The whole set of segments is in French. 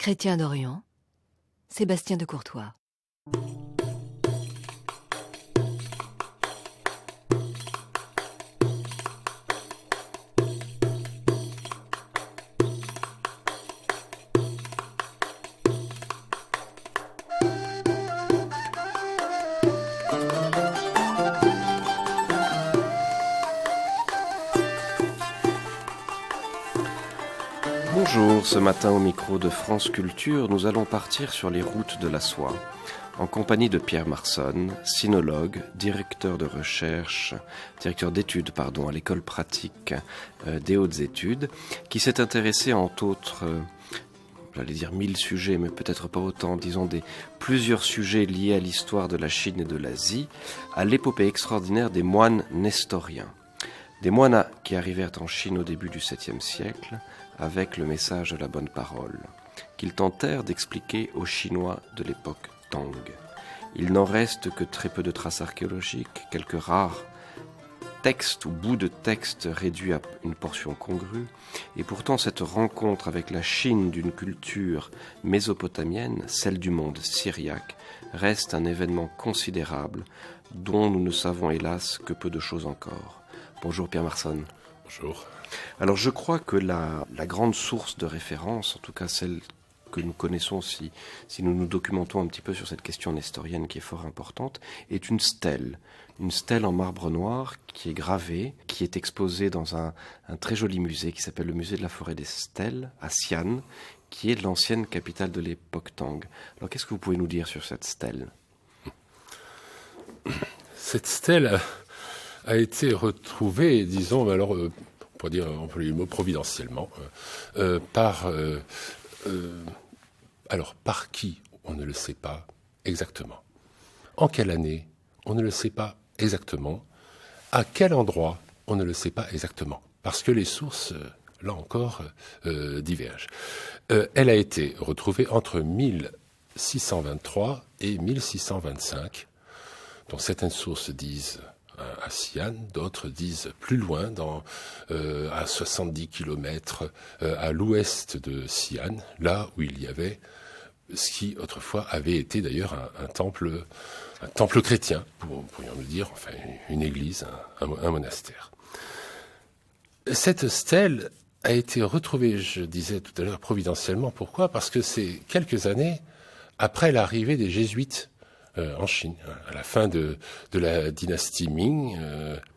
Chrétien d'Orient, Sébastien de Courtois. Bonjour, ce matin au micro de France Culture, nous allons partir sur les routes de la soie, en compagnie de Pierre Marson, sinologue, directeur d'études à l'école pratique des hautes études, qui s'est intéressé entre autres, j'allais dire 1000 sujets, mais peut-être pas autant, disons plusieurs sujets liés à l'histoire de la Chine et de l'Asie, à l'épopée extraordinaire des moines nestoriens. Des moines qui arrivèrent en Chine au début du 7e siècle, avec le message de la bonne parole, qu'ils tentèrent d'expliquer aux Chinois de l'époque Tang. Il n'en reste que très peu de traces archéologiques, quelques rares textes ou bouts de textes réduits à une portion congrue, et pourtant cette rencontre avec la Chine d'une culture mésopotamienne, celle du monde syriaque, reste un événement considérable dont nous ne savons hélas que peu de choses encore. Bonjour Pierre Marson. Bonjour. Alors je crois que la grande source de référence, en tout cas celle que nous connaissons si nous nous documentons un petit peu sur cette question nestorienne qui est fort importante, est une stèle en marbre noir qui est gravée, qui est exposée dans un très joli musée qui s'appelle le musée de la forêt des stèles à Xi'an, qui est l'ancienne capitale de l'époque Tang. Alors qu'est-ce que vous pouvez nous dire sur cette stèle ? Cette stèle a été retrouvée, disons, alors on peut employer le mot providentiellement, par qui on ne le sait pas exactement. En quelle année on ne le sait pas exactement. À quel endroit on ne le sait pas exactement. Parce que les sources, là encore, divergent. Elle a été retrouvée entre 1623 et 1625, dont certaines sources disent à Xi'an, d'autres disent plus loin, à 70 kilomètres à l'ouest de Xi'an, là où il y avait ce qui autrefois avait été d'ailleurs un temple chrétien, pourrions-nous dire, enfin une église, un monastère. Cette stèle a été retrouvée, je disais tout à l'heure, providentiellement. Pourquoi ? Parce que c'est quelques années après l'arrivée des jésuites en Chine, à la fin de la dynastie Ming.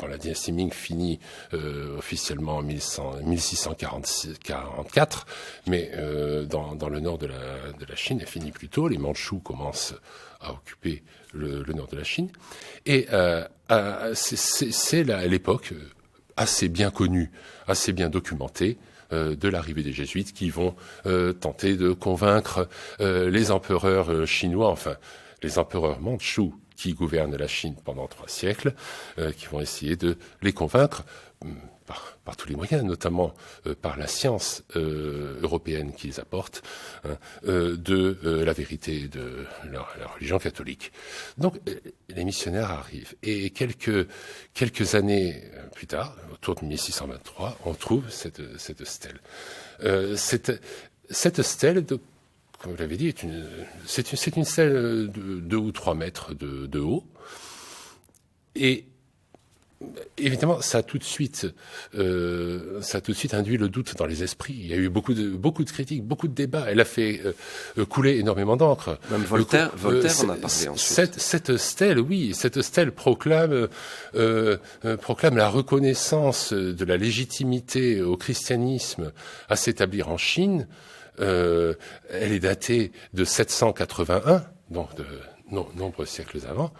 La dynastie Ming finit officiellement en 1644, mais dans le nord de la Chine, elle finit plus tôt. Les Mandchous commencent à occuper le nord de la Chine. Et c'est l'époque assez bien connue, assez bien documentée, de l'arrivée des jésuites qui vont tenter de convaincre les empereurs chinois, enfin les empereurs mandchous qui gouvernent la Chine pendant 3 siècles, qui vont essayer de les convaincre par tous les moyens, notamment par la science européenne qu'ils apportent, de la vérité de la religion catholique. Donc les missionnaires arrivent et quelques années plus tard, autour de 1623, on trouve cette stèle. Cette stèle, comme vous l'avez dit, c'est une stèle de 2 ou 3 mètres de haut. Et évidemment, ça a tout de suite induit le doute dans les esprits. Il y a eu beaucoup de critiques, beaucoup de débats. Elle a fait couler énormément d'encre. Même Voltaire en a parlé ensuite. Cette stèle proclame la reconnaissance de la légitimité au christianisme à s'établir en Chine. Elle est datée de 781, donc de nombreux siècles avant.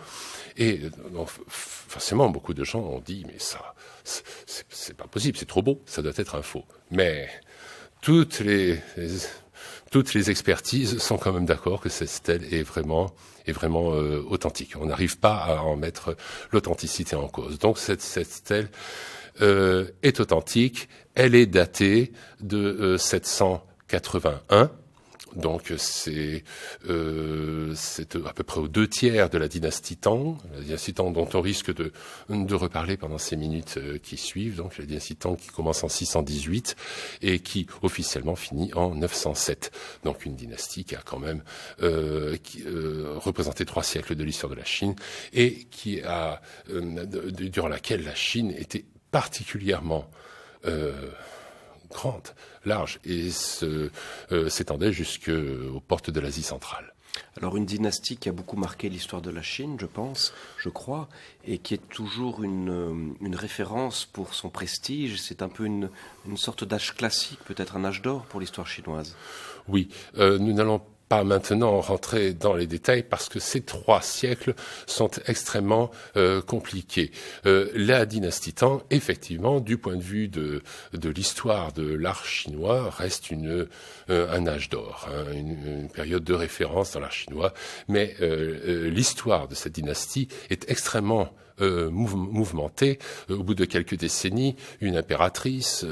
Et donc, forcément, beaucoup de gens ont dit, mais ça, c'est pas possible, c'est trop beau, ça doit être un faux. Mais toutes les expertises sont quand même d'accord que cette stèle est vraiment authentique. On n'arrive pas à en mettre l'authenticité en cause. Donc cette stèle est authentique. Elle est datée de 781. Donc c'est à peu près aux 2/3 de la dynastie Tang dont on risque de reparler pendant ces minutes qui suivent. Donc la dynastie Tang qui commence en 618 et qui officiellement finit en 907. Donc une dynastie qui a quand même représenté 3 siècles de l'histoire de la Chine et qui a durant laquelle la Chine était particulièrement grande, large, et s'étendait jusqu'aux portes de l'Asie centrale. Alors une dynastie qui a beaucoup marqué l'histoire de la Chine, je crois, et qui est toujours une référence pour son prestige. C'est un peu une sorte d'âge classique, peut-être un âge d'or pour l'histoire chinoise. Oui, nous n'allons pas maintenant rentrer dans les détails parce que ces 3 siècles sont extrêmement compliqués. La dynastie Tang, effectivement, du point de vue de l'histoire de l'art chinois, reste un âge d'or, une période de référence dans l'art chinois. Mais l'histoire de cette dynastie est extrêmement mouvementée. Au bout de quelques décennies, une impératrice,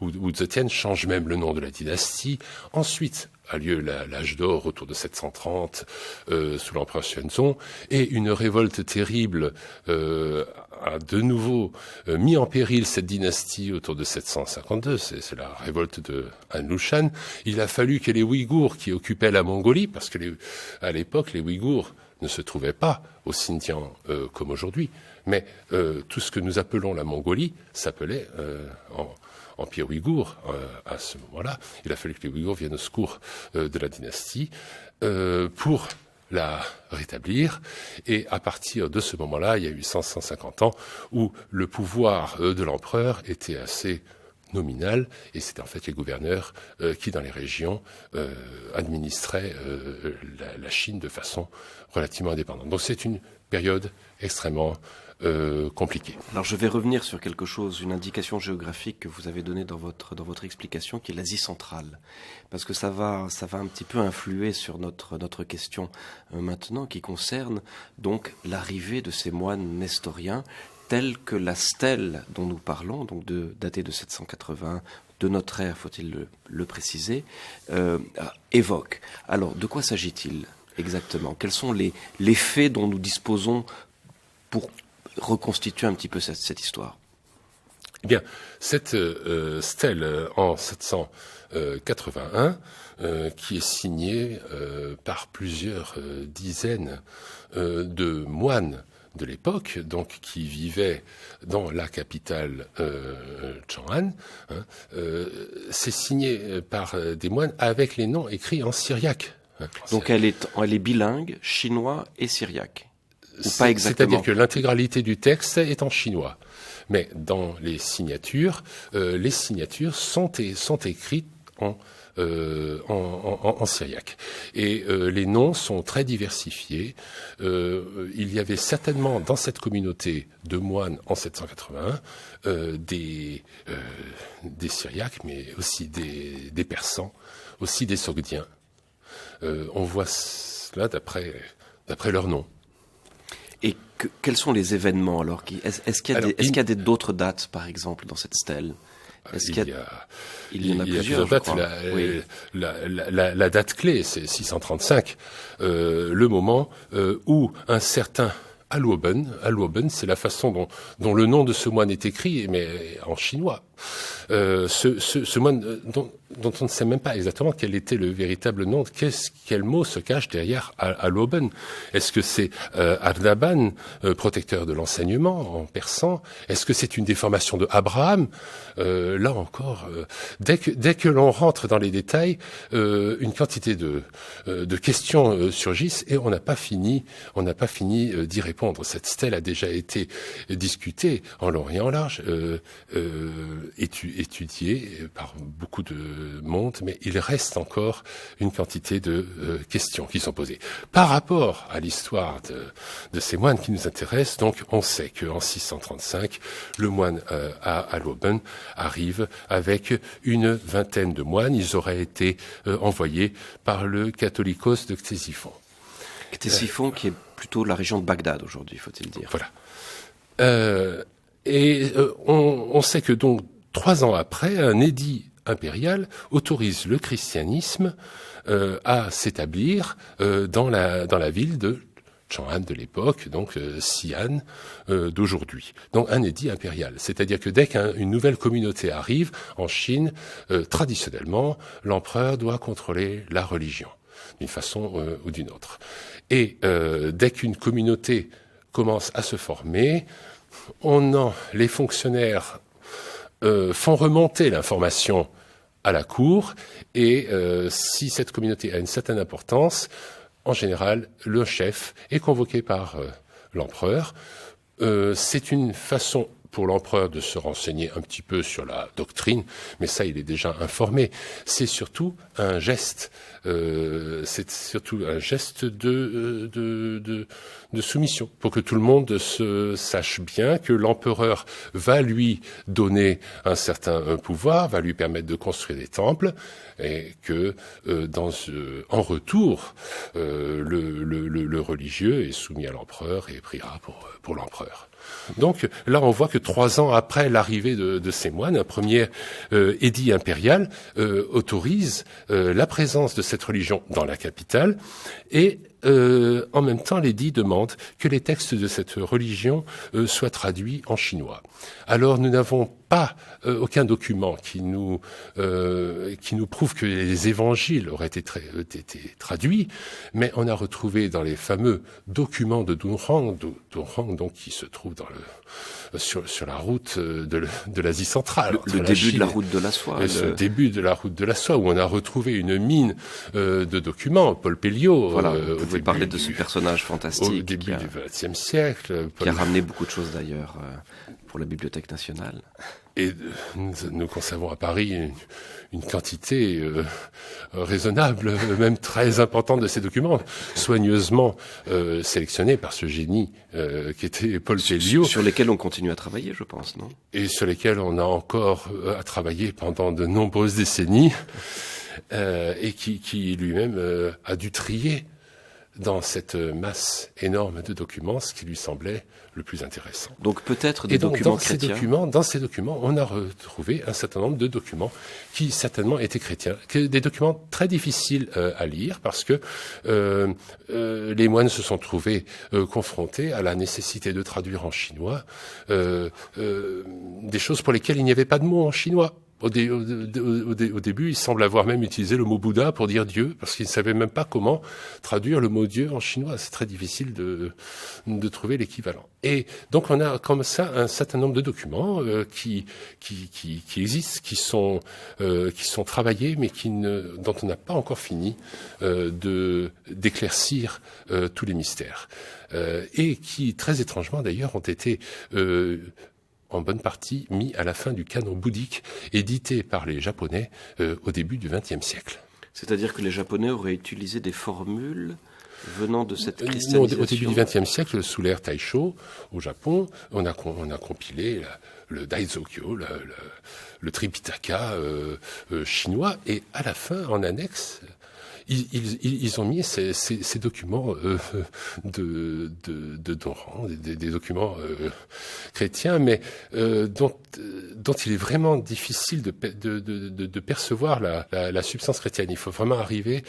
Wu Zetian, change même le nom de la dynastie. Ensuite a lieu l'âge d'or autour de 730 sous l'empereur Xuanzong, et une révolte terrible a de nouveau mis en péril cette dynastie autour de 752. C'est la révolte de Han Lushan. Il a fallu que les Ouïghours qui occupaient la Mongolie, parce que à l'époque les Ouïghours ne se trouvaient pas au Xinjiang comme aujourd'hui, mais tout ce que nous appelons la Mongolie s'appelait Empire ouïghour à ce moment-là. Il a fallu que les Ouïghours viennent au secours de la dynastie pour la rétablir. Et à partir de ce moment-là, il y a eu 150 ans où le pouvoir de l'empereur était assez nominal, et c'était en fait les gouverneurs qui, dans les régions, administraient la Chine de façon relativement indépendante. Donc c'est une période extrêmement compliqué. Alors je vais revenir sur quelque chose, une indication géographique que vous avez donnée dans votre explication, qui est l'Asie centrale, parce que ça va un petit peu influer sur notre question maintenant, qui concerne donc l'arrivée de ces moines nestoriens, tels que la stèle dont nous parlons, donc datée de 780 de notre ère, faut-il le préciser, évoque. Alors de quoi s'agit-il exactement? Quels sont les faits dont nous disposons pour reconstituer un petit peu cette histoire? Eh bien, cette stèle en 781, qui est signée par plusieurs dizaines de moines de l'époque, donc qui vivaient dans la capitale Chang'an, c'est signé par des moines avec les noms écrits en syriaque. Donc elle est bilingue, chinois et syriaque. Ou pas exactement. C'est-à-dire que l'intégralité du texte est en chinois. Mais dans les signatures sont écrites en syriaque. Et les noms sont très diversifiés. Il y avait certainement dans cette communauté de moines en 781 des syriaques, mais aussi des persans, aussi des sogdiens. On voit cela d'après leurs noms. Et quels sont les événements alors? Est-ce qu'il y a d'autres dates, par exemple, dans cette stèle? Il y en a plusieurs dates. Oui. La date clé, c'est 635, le moment où un certain Aluoben, c'est la façon dont le nom de ce moine est écrit, mais en chinois. Ce moine dont on ne sait même pas exactement quel était le véritable nom, quel mot se cache derrière Aluoben. Est-ce que c'est Ardaban, protecteur de l'enseignement en persan? Est-ce que c'est une déformation de Abraham? Là encore, dès que l'on rentre dans les détails, une quantité de questions surgissent et on n'a pas fini d'y répondre. Cette stèle a déjà été discutée en long et en large, étudiée par beaucoup de monde, mais il reste encore une quantité de questions qui sont posées. Par rapport à l'histoire de ces moines qui nous intéressent, donc on sait qu'en 635, le moine Aluoben arrive avec une vingtaine de moines. Ils auraient été envoyés par le Catholicos de Ctésiphon. Ctésiphon qui est plutôt la région de Bagdad aujourd'hui, faut-il dire. Voilà. On sait que donc 3 ans après, un édit impérial autorise le christianisme à s'établir dans la ville de Chang'an de l'époque, donc Xi'an d'aujourd'hui. Donc un édit impérial. C'est-à-dire que dès qu'une nouvelle communauté arrive en Chine, traditionnellement, l'empereur doit contrôler la religion d'une façon ou d'une autre. Et dès qu'une communauté commence à se former, les fonctionnaires font remonter l'information à la cour, et si cette communauté a une certaine importance, en général, le chef est convoqué par l'empereur. C'est une façon pour l'empereur de se renseigner un petit peu sur la doctrine, mais ça, il est déjà informé. C'est surtout un geste, de soumission, pour que tout le monde sache bien que l'empereur va lui donner un certain pouvoir, va lui permettre de construire des temples, et que en retour, le religieux est soumis à l'empereur et priera pour l'empereur. Donc là, on voit que 3 ans après l'arrivée de ces moines, un premier édit impérial autorise la présence de cette religion dans la capitale, et en même temps, l'édit demande que les textes de cette religion soient traduits en chinois. Alors, nous n'avons pas aucun document qui nous prouve que les évangiles auraient été traduits, mais on a retrouvé dans les fameux documents de Dunhuang donc qui se trouve sur la route de l'Asie centrale. Le début de la route de la soie. Le début de la route de la soie, où on a retrouvé une mine de documents. Paul Pelliot. Voilà, vous pouvez parler de ce personnage fantastique. Au début du XXe siècle. Qui a ramené beaucoup de choses d'ailleurs pour la Bibliothèque nationale. Et nous conservons à Paris une quantité raisonnable, même très importante de ces documents, soigneusement sélectionnés par ce génie qui était Paul Pelliot. Sur lesquels on continue à travailler, je pense, non ? Et sur lesquels on a encore à travailler pendant de nombreuses décennies, et qui lui-même a dû trier dans cette masse énorme de documents ce qui lui semblait le plus intéressant. Donc peut-être des documents chrétiens. Dans ces documents, on a retrouvé un certain nombre de documents qui certainement étaient chrétiens, des documents très difficiles à lire parce que les moines se sont trouvés confrontés à la nécessité de traduire en chinois des choses pour lesquelles il n'y avait pas de mots en chinois. Au début, il semble avoir même utilisé le mot Bouddha pour dire Dieu, parce qu'il ne savait même pas comment traduire le mot Dieu en chinois. C'est très difficile de trouver l'équivalent. Et donc, on a comme ça un certain nombre de documents qui existent, qui sont travaillés, mais dont on n'a pas encore fini d'éclaircir tous les mystères, et qui, très étrangement d'ailleurs, ont été en bonne partie mis à la fin du canon bouddhique édité par les Japonais au début du XXe siècle. C'est-à-dire que les Japonais auraient utilisé des formules venant de cette cristallisation. Au début du XXe siècle, sous l'ère Taisho, au Japon, on a compilé le Daizokyo, le Tripitaka chinois, et à la fin, en annexe, ils ont mis ces documents de Dunhuang, des documents chrétiens, mais dont il est vraiment difficile de percevoir la substance chrétienne. Il faut vraiment arriver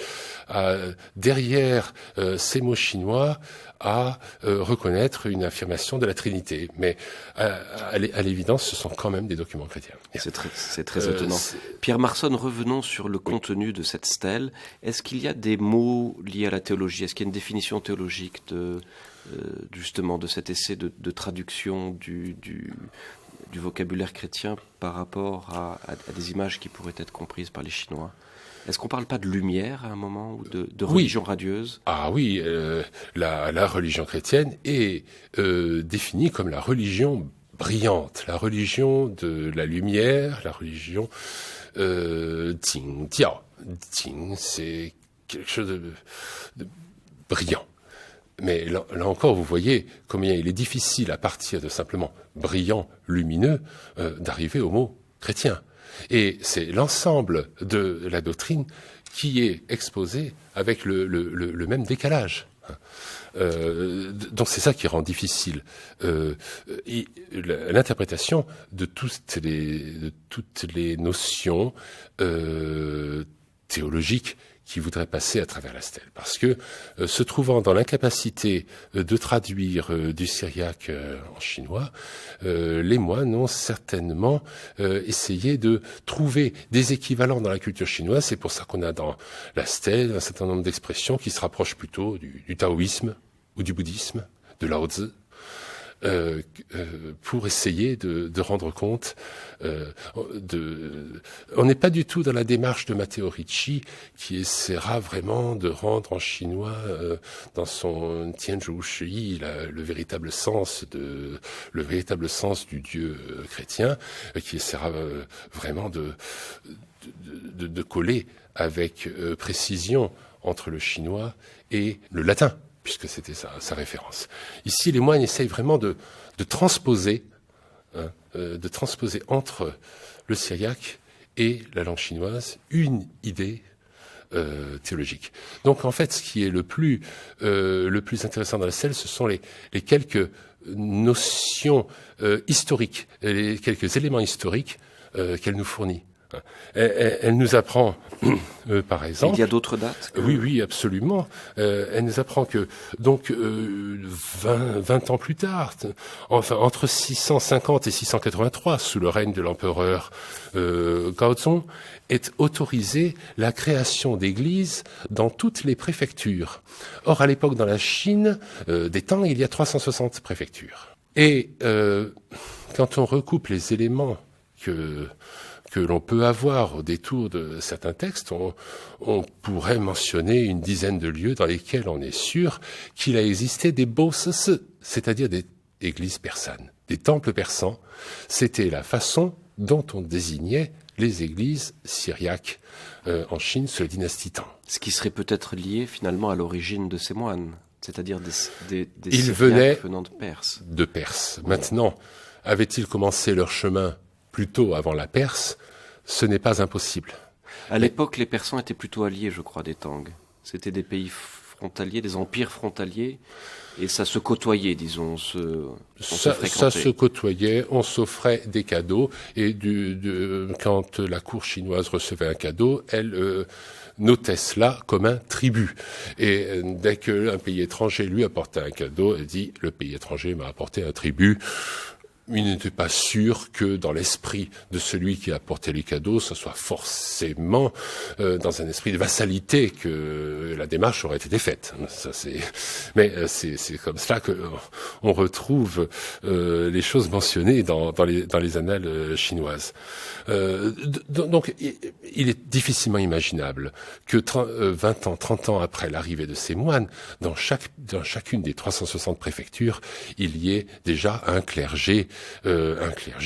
derrière ces mots chinois à reconnaître une affirmation de la Trinité. Mais à l'évidence, ce sont quand même des documents chrétiens. C'est très étonnant. Pierre Marson, revenons sur le contenu de cette stèle. Est-ce qu'il y a des mots liés à la théologie ? Est-ce qu'il y a une définition théologique justement de cet essai de traduction du vocabulaire chrétien par rapport à des images qui pourraient être comprises par les Chinois ? Est-ce qu'on ne parle pas de lumière à un moment, ou de religion radieuse ? Ah oui, la religion chrétienne est définie comme la religion brillante, la religion de la lumière, la religion Jing Jiao. Jing, c'est quelque chose de brillant. Mais là encore, vous voyez combien il est difficile, à partir de simplement brillant, lumineux, d'arriver au mot chrétien. Et c'est l'ensemble de la doctrine qui est exposé avec le même décalage. Donc c'est ça qui rend difficile l'interprétation de toutes les notions théologiques qui voudraient passer à travers la stèle. Parce que, se trouvant dans l'incapacité de traduire du syriaque en chinois, les moines ont certainement essayé de trouver des équivalents dans la culture chinoise. C'est pour ça qu'on a dans la stèle un certain nombre d'expressions qui se rapprochent plutôt du taoïsme ou du bouddhisme, de Lao Tzu, pour essayer de rendre compte on n'est pas du tout dans la démarche de Matteo Ricci qui essaiera vraiment de rendre en chinois dans son Tianzhu Shi le véritable sens du Dieu chrétien, qui essaiera vraiment de coller avec précision entre le chinois et le latin, puisque c'était sa référence. Ici, les moines essayent vraiment de transposer entre le syriaque et la langue chinoise une idée théologique. Donc, en fait, ce qui est le plus intéressant dans la stèle, ce sont les quelques notions historiques, les quelques éléments historiques qu'elle nous fournit. Elle nous apprend, par exemple... Il y a d'autres dates Oui, absolument. Elle nous apprend que, donc, 20 ans plus tard, enfin, entre 650 et 683, sous le règne de l'empereur Gaozong, est autorisée la création d'églises dans toutes les préfectures. Or, à l'époque, dans la Chine des Tang, il y a 360 préfectures. Et quand on recoupe les éléments que l'on peut avoir au détour de certains textes, on pourrait mentionner une dizaine de lieux dans lesquels on est sûr qu'il a existé des bosses, c'est-à-dire des églises persanes, des temples persans. C'était la façon dont on désignait les églises syriaques en Chine sous la dynastie Tang. Ce qui serait peut-être lié finalement à l'origine de ces moines, c'est-à-dire des Ils venaient venant de Perse. De Perse. Maintenant, avaient-ils commencé leur chemin plutôt avant la Perse? Ce n'est pas impossible. À l'époque, les Persans étaient plutôt alliés, je crois, des Tang. C'était des pays frontaliers, des empires frontaliers, et ça se côtoyait, disons, ça se côtoyait, on s'offrait des cadeaux, et quand la cour chinoise recevait un cadeau, elle notait cela comme un tribut. Et dès qu'un pays étranger lui apportait un cadeau, elle dit « le pays étranger m'a apporté un tribut ». Il n'était pas sûr que dans l'esprit de celui qui a apporté les cadeaux, ce soit forcément dans un esprit de vassalité que la démarche aurait été faite. Mais c'est comme cela que on retrouve les choses mentionnées dans les annales chinoises. Donc, il est difficilement imaginable que 20 ans, 30 ans après l'arrivée de ces moines, dans chacune des 360 préfectures, il y ait déjà un clergé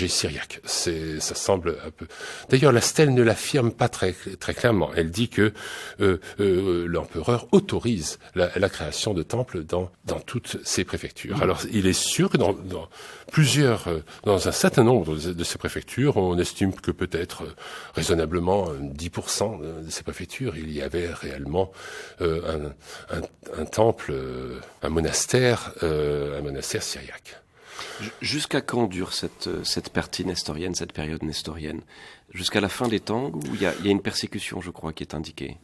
syriaque. Ça semble un peu... D'ailleurs, la stèle ne l'affirme pas très clairement. Elle dit que l'empereur autorise la création de temples dans toutes ces préfectures. Alors, il est sûr que dans un certain nombre de ces préfectures, on estime que peut-être raisonnablement 10% de ces préfectures, il y avait réellement un temple, un monastère syriaque. Jusqu'à quand dure cette partie nestorienne, cette période nestorienne? Jusqu'à la fin des Tang, où il y a une persécution, je crois, qui est indiquée?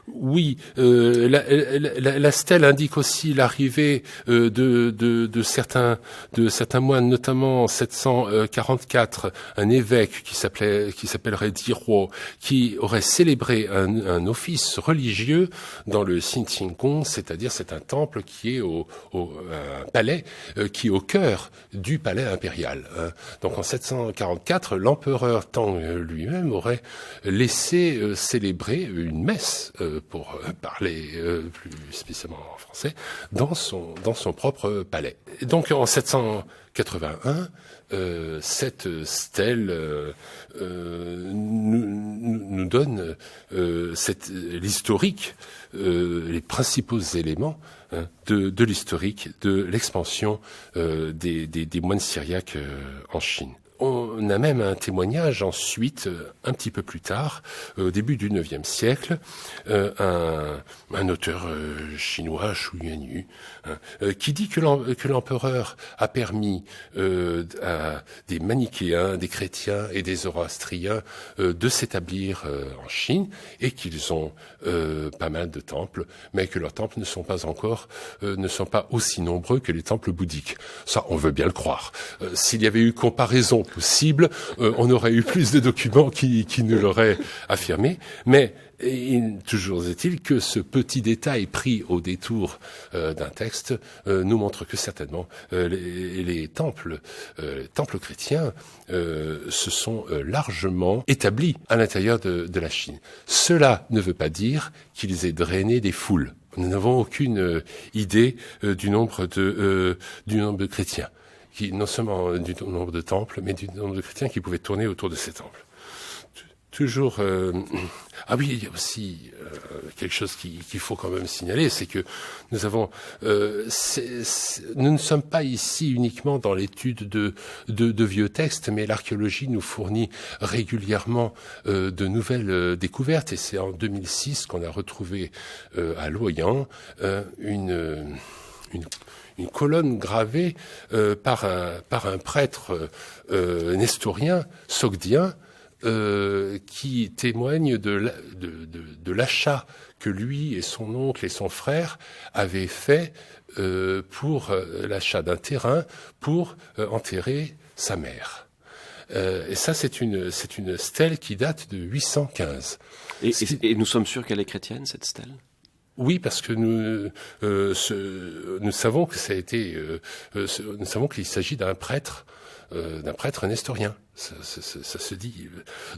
Oui, la stèle indique aussi l'arrivée de certains moines, notamment en 744, un évêque qui s'appellerait Diruo, qui aurait célébré un office religieux dans le Xinqiangong, c'est-à-dire c'est un temple qui est un palais qui est au cœur du palais impérial. Donc en 744, l'empereur Tang lui-même aurait laissé célébrer une messe, pour parler plus spécialement en français, dans son propre palais. Et donc en 781, cette stèle nous donne l'historique, les principaux éléments de l'historique de l'expansion des moines syriaques en Chine. On a même un témoignage ensuite, un petit peu plus tard, au début du IXe siècle, un auteur chinois, Xu Yuanyu, qui dit que l'empereur a permis à des manichéens, des chrétiens et des zoroastriens de s'établir en Chine, et qu'ils ont pas mal de temples, mais que leurs temples ne sont pas aussi nombreux que les temples bouddhiques. Ça, on veut bien le croire. S'il y avait eu comparaison possible, on aurait eu plus de documents qui nous l'auraient affirmé, mais toujours est-il que ce petit détail pris au détour d'un texte nous montre que certainement les temples chrétiens se sont largement établis à l'intérieur de la Chine. Cela ne veut pas dire qu'ils aient drainé des foules. Nous n'avons aucune idée du nombre de chrétiens, non seulement du nombre de temples, mais du nombre de chrétiens qui pouvaient tourner autour de ces temples. Toujours. Ah oui, il y a aussi quelque chose qu'il faut quand même signaler, c'est que nous avons. Nous ne sommes pas ici uniquement dans l'étude de vieux textes, mais l'archéologie nous fournit régulièrement de nouvelles découvertes. Et c'est en 2006 qu'on a retrouvé à Luoyang une colonne gravée par un prêtre nestorien, sogdien, qui témoigne de l'achat que lui et son oncle et son frère avaient fait pour l'achat d'un terrain pour enterrer sa mère. Et ça, c'est une stèle qui date de 815. Et nous sommes sûrs qu'elle est chrétienne, cette stèle ? Oui, parce que nous savons que ça a été, nous savons qu'il s'agit d'un prêtre nestorien. Ça se dit.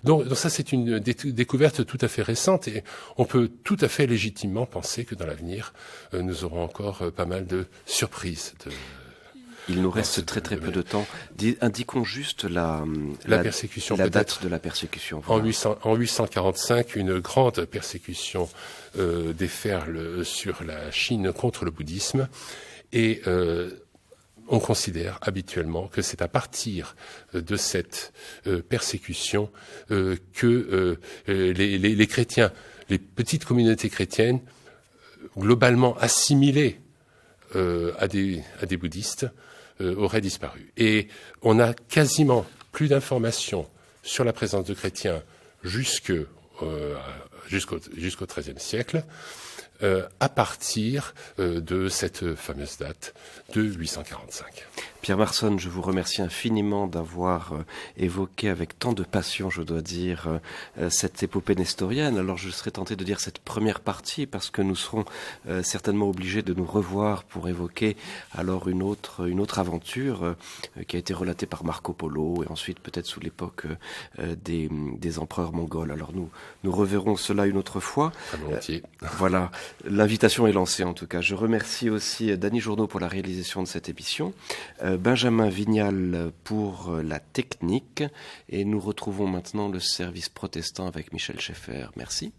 Donc ça, c'est une découverte tout à fait récente, et on peut tout à fait légitimement penser que dans l'avenir, nous aurons encore pas mal de surprises. Il nous reste très peu de temps. Indiquons juste la persécution, la date de la persécution. Voilà. En 845, une grande persécution déferle sur la Chine contre le bouddhisme, et on considère habituellement que c'est à partir de cette persécution que les chrétiens, les petites communautés chrétiennes, globalement assimilées à des bouddhistes, auraient disparu. Et on a quasiment plus d'informations sur la présence de chrétiens jusqu'au XIIIe siècle, à partir de cette fameuse date de 845. Pierre Marson, je vous remercie infiniment d'avoir évoqué avec tant de passion, je dois dire, cette épopée nestorienne. Alors je serais tenté de dire cette première partie, parce que nous serons certainement obligés de nous revoir pour évoquer alors une autre aventure qui a été relatée par Marco Polo, et ensuite peut-être sous l'époque des empereurs mongols. Alors nous reverrons cela une autre fois. Voilà, l'invitation est lancée en tout cas. Je remercie aussi Dany Journeau pour la réalisation de cette émission, Benjamin Vignal pour la technique, et nous retrouvons maintenant le service protestant avec Michel Schaeffer. Merci.